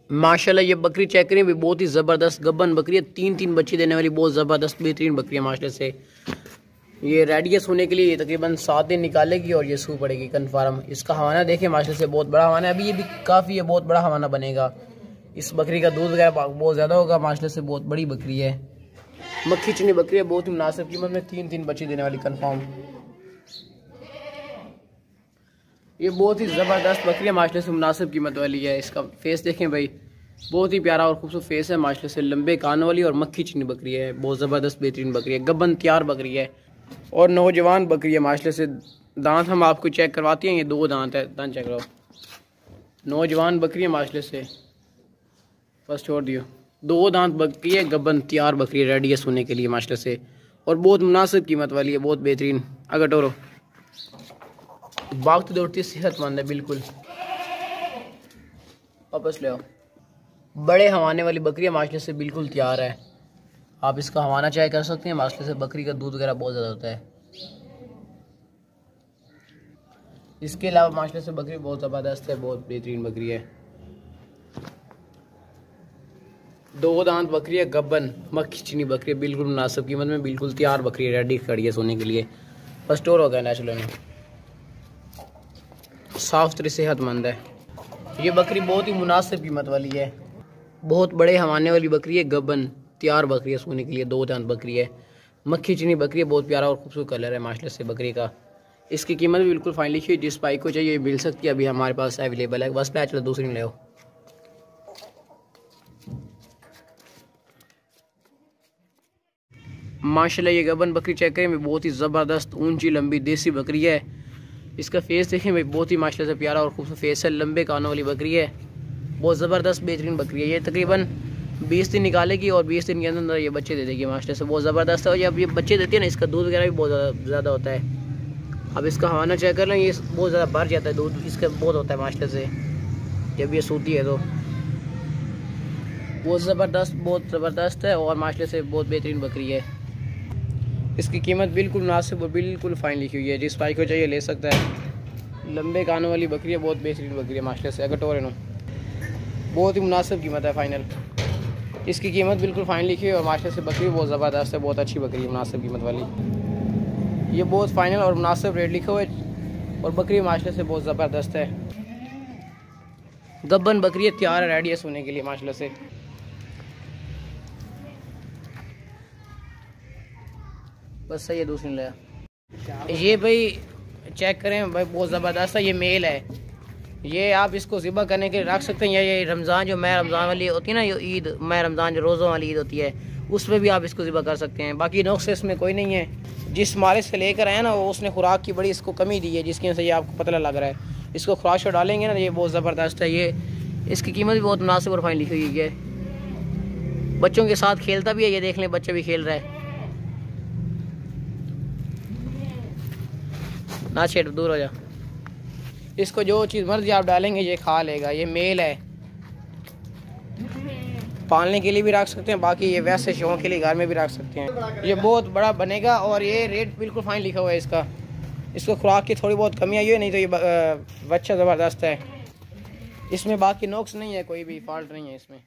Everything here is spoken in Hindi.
माशाल्लाह ये बकरी चेक करें भी बहुत ही ज़बरदस्त गब्बन बकरी है। 3 बच्चे देने वाली बहुत ज़बरदस्त बेहतरीन बकरी है माशाल्लाह से। ये रेडियस होने के लिए ये तकरीबन 7 दिन निकालेगी और ये सू पड़ेगी कन्फर्म। इसका हवाना देखें माशाल्लाह से बहुत बड़ा हवाना है। अभी ये भी काफ़ी है, बहुत बड़ा हवाना बनेगा। इस बकरी का दूध वगैरह बहुत ज़्यादा होगा माशाल्लाह से। बहुत बड़ी बकरी है, मक्खी चुनी बकरी है, बहुत ही मुनासिब कीमत में 3 बच्चे देने वाली कन्फर्म। ये बहुत ही ज़बरदस्त बकरी है माशाल्लाह से, मुनासिब कीमत वाली है। इसका फेस देखें भाई, बहुत ही प्यारा और खूबसूरत फेस है माशाल्लाह से। लंबे कानों वाली और मक्खी चुनी बकरी है, बहुत ज़बरदस्त बेहतरीन बकरी है। गब्बन तैयार बकरी है और नौजवान बकरी है माशाल्लाह से। दांत हम आपको चेक करवाते हैं, ये 2 दांत है, दांत चेक करो। नौजवान बकरी है माशाल्लाह से, बस छोड़ दियो। 2 दांत बकरी है, गब्बन तैयार बकरी है रेडियस होने के लिए माशाल्लाह से, और बहुत मुनासिब कीमत वाली है, बहुत बेहतरीन। अगर टोरो भागती दौड़ती सेहतमंद है बिल्कुल। वापस ले आओ। बड़े हवाने वाली बकरी है माशाल्लाह से, बिल्कुल तैयार है। आप इसका हवाना चाहे कर सकते हैं माशाल्लाह से। बकरी का दूध वगैरह बहुत ज़्यादा होता है। इसके अलावा माशाल्लाह से बकरी बहुत ज़बरदस्त है, बहुत बेहतरीन बकरी है। 2 दांत बकरी है, गब्बन मक्खी चीनी बकरी है, बिल्कुल मुनासिब कीमत में, बिल्कुल तैयार बकरी है, रेडी खड़ी है सोने के लिए। बस स्टोर हो गया नेचुरल में, साफ सुथरी सेहतमंद है। ये बकरी बहुत ही मुनासिब कीमत वाली है, बहुत बड़े हवाने वाली बकरी है, गब्बन तैयार बकरी है सोने के लिए। 2 दांत बकरी है, मक्खी चीनी बकरी है, बहुत प्यारा और खूबसूरत कलर है माशाल्लाह से बकरी का। इसकी कीमत भी बिल्कुल फाइन लिखी है, जिस भाई को चाहिए मिल सकती है, अभी हमारे पास अवेलेबल है। बस पैच दूसरी ले आओ। माशाल्लाह ये गब्बन बकरी चेक करें, बहुत ही ज़बरदस्त ऊंची लंबी देसी बकरी है। इसका फेस देखें भाई, बहुत ही माशाल्लाह से प्यारा और खूबसूरत फेस है। लंबे कानों वाली बकरी है, बहुत ज़बरदस्त बेहतरीन बकरी है। ये तकरीबन 20 दिन निकालेगी और 20 दिन के अंदर ये बच्चे दे देगी माशाल्लाह से, बहुत ज़बरदस्त है। और जब ये बच्चे देती है ना, इसका दूध वगैरह भी बहुत ज़्यादा होता है। अब इसका हवाना चेक कर लें, ये बहुत ज़्यादा भर जाता है दूध, इसका बहुत होता है माशाल्लाह से जब ये सूती है तो। बहुत ज़बरदस्त है और माशाल्लाह से बहुत बेहतरीन बकरी है। इसकी कीमत बिल्कुल मुनासिब और बिल्कुल फ़ाइन लिखी हुई है, जिस भाई को चाहिए ले सकता है। लंबे कानों वाली बकरी है, बहुत बेहतरीन बकरी है माशाल्लाह से। अगर टोरे नो बहुत ही मुनासिब कीमत है फाइनल। इसकी कीमत बिल्कुल फ़ाइन लिखी है और माशाल्लाह से बकरी बहुत ज़बरदस्त है, बहुत अच्छी बकरी है, मुनासिब कीमत वाली। ये बहुत फ़ाइनल और मुनासिब रेट लिखा हुआ है और बकरी माशाल्लाह से बहुत ज़बरदस्त है। गब्बन बकरी है, तैयार है रेडी होने के लिए माशाल्लाह से। बस सही है, दूसरी ले। ये भाई चेक करें भाई, बहुत ज़बरदस्त है। ये मेल है, ये आप इसको ज़िबा करने के लिए रख सकते हैं। या ये रमज़ान जो मैं रमज़ान वाली होती है ना, ये ईद मैं रमज़ान जो रोज़ों वाली ईद होती है, उसमें भी आप इसको ज़िबा कर सकते हैं। बाकी नुक्स इसमें कोई नहीं है। जिस मालिक से लेकर आए ना, वो उसने खुराक की बड़ी इसको कमी दी है, जिसकी वजह से ये आपको पतला लग रहा है। इसको खुराक से डालेंगे ना, ये बहुत ज़बरदस्त है। ये इसकी कीमत भी बहुत मुनासिब और फाइन लिखी हुई है। बच्चों के साथ खेलता भी है, ये देख लें बच्चे भी खेल रहे हैं ना। छेड़, दूर हो जा। इसको जो चीज़ मर्जी आप डालेंगे ये खा लेगा। ये मेल है, पालने के लिए भी रख सकते हैं, बाकी ये वैसे शौक के लिए घर में भी रख सकते हैं। ये बहुत बड़ा बनेगा और ये रेट बिल्कुल फाइन लिखा हुआ है इसका। इसको खुराक की थोड़ी बहुत कमी आई है, नहीं तो ये बच्चा ज़बरदस्त है। इसमें बाकी नुक्स नहीं है, कोई भी फॉल्ट नहीं है इसमें।